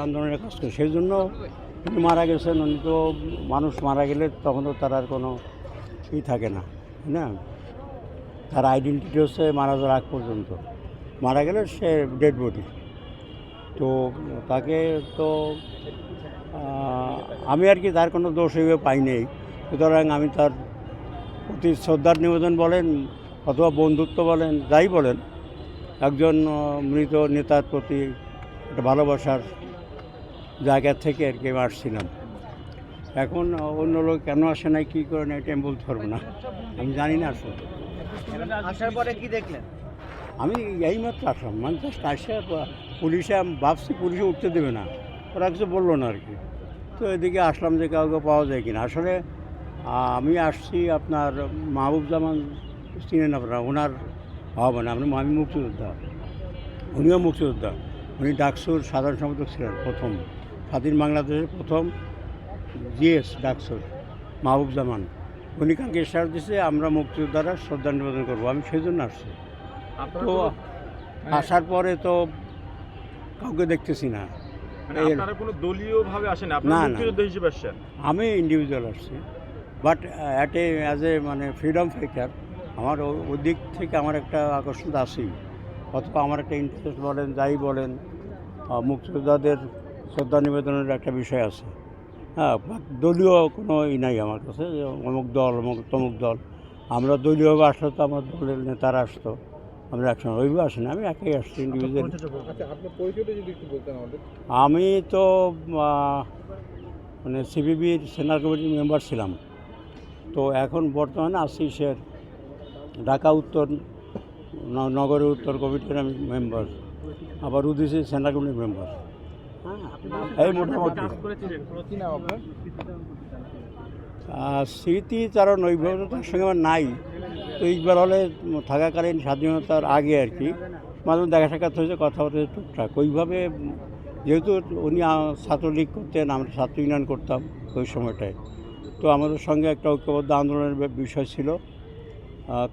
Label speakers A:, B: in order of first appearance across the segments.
A: আন্দোলনের কাজ করে সেই জন্য উনি মারা গেছেন। উনি তো মানুষ মারা গেলে তখন তো তার আর কোনো ই থাকে না, তাই না? তার আইডেন্টিটি হচ্ছে মারা যাওয়ার আগ পর্যন্ত, মারা গেলে সে ডেড বডি। তো তাকে তো আমি আর কি তার কোনো দোষ হিসেবে পাই নেই। সুতরাং আমি তার প্রতি শ্রদ্ধার নিবেদন বলেন অথবা বন্ধুত্ব বলেন, যাই বলেন, একজন মৃত নেতার প্রতি একটা ভালোবাসার জায়গা থেকে আর কি আসছিলাম। এখন অন্য লোক কেন আসে নাই, কী করে না, এটা আমি বলতে পারবো না, আমি জানি না। আসলে
B: আসার পরে কি দেখলেন?
A: আমি এইমাত্র আসলাম, মানে জাস্ট আসে পুলিশে আমি ভাবছি পুলিশে উঠতে দেবে না, ওরা কিছু বললো না আর কি। তো এদিকে আসলাম যে কাউকে পাওয়া যায় কিনা। আসলে আমি আসছি আপনার মাহবুব জামান, চিনেন আপনারা, ওনার হবে না, আমি মুক্তিযোদ্ধা, উনিও মুক্তিযোদ্ধা। উনি ডাকসুর সাধারণ সম্পাদক ছিলেন, প্রথম স্বাধীন বাংলাদেশের প্রথম জিএস ডাকসুর মাহবুব জামান। উনি কালকে ইশারা দিচ্ছে আমরা মুক্তিযোদ্ধারা শ্রদ্ধা নিবেদন করবো, আমি সেই জন্য আসছি। তো আসার পরে তো কাউকে দেখতেছি না।
C: আপনারা কোনো দলীয়ভাবে আসেন না, আপনারা মুক্তিযোদ্ধা হিসেবে আসছেন?
A: আমি ইন্ডিভিজুয়াল আসছি, বাট অ্যাজ এ মানে ফ্রিডম ফাইটার আমার ওই দিক থেকে আমার একটা আকর্ষণ আছেই, অথবা আমার একটা ইন্টারেস্ট বলেন, যাই বলেন, মুক্তিযোদ্ধাদের শ্রদ্ধা নিবেদনের একটা বিষয় আছে। হ্যাঁ, দলীয় কোনো নাই আমার কাছে যে অমুক দল অমুক তমুক দল। আমরা দলীয়ভাবে আসলে তো আমার দলের নেতারা আসতো, আমরা একসঙ্গে ওইভাবে আসি না, আমি একাই আসছি ইন্ডিভিজুয়াল। আমি তো মানে সিপিবির সেন্ট্রাল কমিটির মেম্বার ছিলাম। তো এখন বর্তমানে আছি সে ঢাকা উত্তর নগরের উত্তর কমিটির আমি মেম্বার, আবার উদিসি সেন্ট্রাল কমিটির মেম্বার। এই মোটামুটি স্মৃতিচারণ ওইভাবে তার সঙ্গে আমার নাই। তো ইকবাল হলে থাকাকালীন স্বাধীনতার আগে আর কি মাঝে দেখা সাক্ষাৎ হয়েছে, কথাবার্তা টুকটাক ওইভাবে। যেহেতু উনি ছাত্রলীগ করতেন, আমরা ছাত্র ইউনিয়ন করতাম ওই সময়টায়, তো আমাদের সঙ্গে একটা ঐক্যবদ্ধ আন্দোলনের বিষয় ছিল,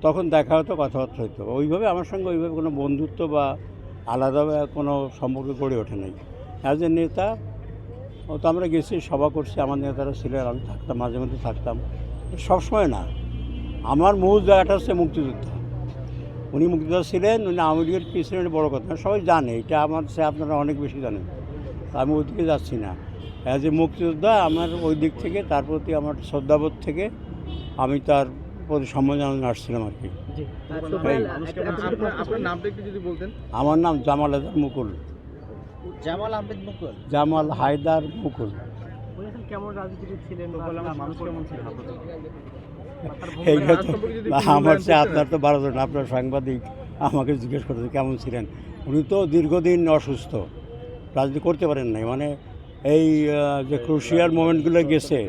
A: তখন দেখা হতো, কথাবার্তা হতো। ওইভাবে আমার সঙ্গে ওইভাবে কোনো বন্ধুত্ব বা আলাদাভাবে কোনো সম্পর্ক গড়ে ওঠে নাই। অ্যাজ এ নেতা তো আমরা গেছি, সভা করছি, আমার নেতারা ছিলেন, আমি থাকতাম, মাঝে মধ্যে থাকতাম, সবসময় না। আমার মূল জায়গাটা হচ্ছে মুক্তিযোদ্ধা। উনি মুক্তিযোদ্ধা ছিলেন, উনি আওয়ামী লীগের প্রেসিডেন্ট, বড় কথা সবাই জানে, এটা আমার সে আপনারা অনেক বেশি জানেন। আমি ওই দিকে যাচ্ছি না। অ্যাজ এ মুক্তিযোদ্ধা আমার ওই দিক থেকে তার প্রতি আমার শ্রদ্ধাবোধ থেকে আমি তার প্রতি সম্মান জানানো আসছিলাম আর কি। আমার নাম জামাল হায়দার মুকুল।
B: জামাল আহমেদ মুকুল।
A: জামাল হায়দার মুকুল।
B: কেমন রাজনীতি ছিলেন, মানুষ কেমন ছিলেন?
A: এইটা তো আমার সে আপনার তো 12 জন, আপনার সাংবাদিক আমাকে জিজ্ঞেস করতে কেমন ছিলেন। উনি তো দীর্ঘদিন অসুস্থ, রাজনীতি করতে পারেন নাই, মানে এই যে ক্রুশিয়াল মোমেন্টগুলো গেছে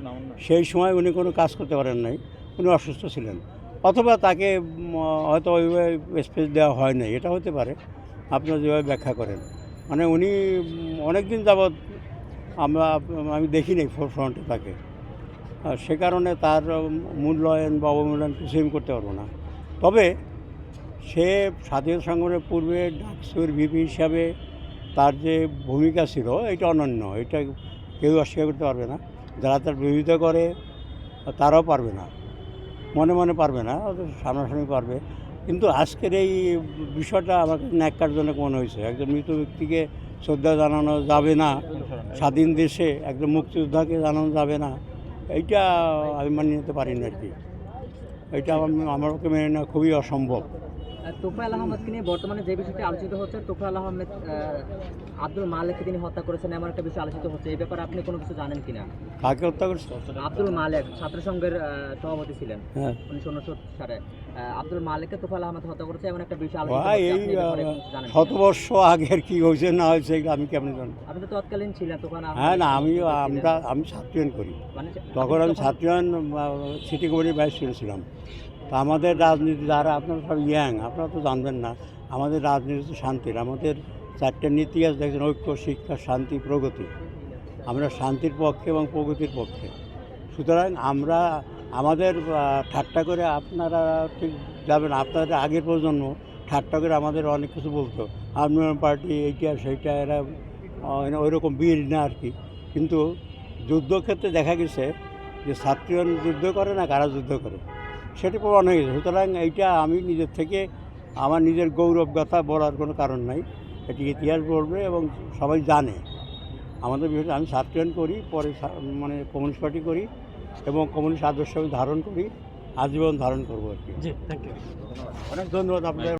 A: সেই সময় উনি কোনো কাজ করতে পারেন নাই, উনি অসুস্থ ছিলেন, অথবা তাকে হয়তো ওইভাবে স্পেস দেওয়া হয় নাই, এটা হতে পারে আপনারা যেভাবে ব্যাখ্যা করেন। মানে উনি অনেক দিন যাবৎ আমি দেখি নাই ফ্রন্টে তাকে, সে কারণে তার মূল্যায়ন বা অবমূল্যায়ন কিছু আমি করতে পারবো না। তবে সে স্বাধীনতা সংগ্রামের পূর্বে ডাকসুর ভিপি হিসাবে তার যে ভূমিকা ছিল এটা অনন্য, এটা কেউ অস্বীকার করতে পারবে না। যারা তার বিরোধিতা করে তারাও পারবে না, মনে মনে পারবে না, সামনাসামনি পারবে। কিন্তু আজকের এই বিষয়টা আমাকে ন্যাক্কারজনক মনে হয়েছে। একজন মৃত ব্যক্তিকে শ্রদ্ধা জানানো যাবে না, স্বাধীন দেশে একজন মুক্তিযোদ্ধাকে জানানো যাবে না, এইটা আমি মানিয়ে নিতে পারি না আর কি। এইটা আমার পক্ষে মেনে নেওয়া খুবই অসম্ভব।
B: তোফায়েল আহমেদকে নিয়ে বর্তমানে যে বিষয়টি আলোচিত হচ্ছে, তোফায়েল আহমেদ আব্দুল মালেককে তিনি হত্যা করেছেন এমন একটা বিষয় আলোচিত হচ্ছে, এই ব্যাপারে আপনি কোনো কিছু জানেন কিনা?
A: কাকে হত্যা করছে?
B: আব্দুল মালেক ছাত্রসংঘের সভাপতি ছিলেন,
A: হ্যাঁ,
B: 1969 সালে। আব্দুল মালেককে তোফায়েল আহমেদ হত্যা করেছে এমন একটা বিষয় আলোচিত
A: ভাই
B: হচ্ছে,
A: এই
B: আপনি এই ব্যাপারে কিছু জানেন কিনা?
A: 100 বর্ষ আগের কী হয়েছে না হয়েছে আমি কেমন জানি।
B: আপনি তো তৎকালীন ছিলেন তোফায়েল আহমেদ।
A: হ্যাঁ না, আমি ছাত্রায়ন করি,
B: মানে
A: তখন আমি ছাত্রায়ন সিটি কমিটির ভাইস প্রেসিডেন্ট ছিলাম। তা আমাদের রাজনীতি যারা আপনারা সব ইয়াং, আপনারা তো জানবেন না, আমাদের রাজনীতি তো শান্তির, আমাদের 4টে নীতি আছে দেখছেন, ঐক্য, শিক্ষা, শান্তি, প্রগতি। আমরা শান্তির পক্ষে এবং প্রগতির পক্ষে। সুতরাং আমরা আমাদের ঠাট্টা করে আপনারা ঠিক যাবেন, আপনাদের আগের প্রজন্ম ঠাট্টা করে আমাদের অনেক কিছু বলতো, আন্দোলন পার্টি এইটা সেইটা, এরা ওই রকম বীর না আর কি, কিন্তু যুদ্ধক্ষেত্রে দেখা গেছে যে ছাত্রীগণ যুদ্ধ করে না, কারা যুদ্ধ করে সেটি প্রমাণ হয়ে গেছে। সুতরাং এইটা আমি নিজের থেকে আমার নিজের গৌরবগাথা বলার কোনো কারণ নাই, এটি ইতিহাস বলবে এবং সবাই জানে আমাদের বিষয়টা। আমি ছাত্রীগণ করি, পরে মানে কমিউনিস্ট পার্টি করি এবং কমিউনিস্ট আদর্শ আমি ধারণ করি, আজীবন ধারণ করবো আর কি।
D: জি থ্যাংক ইউ।
A: অনেক ধন্যবাদ আপনাদের।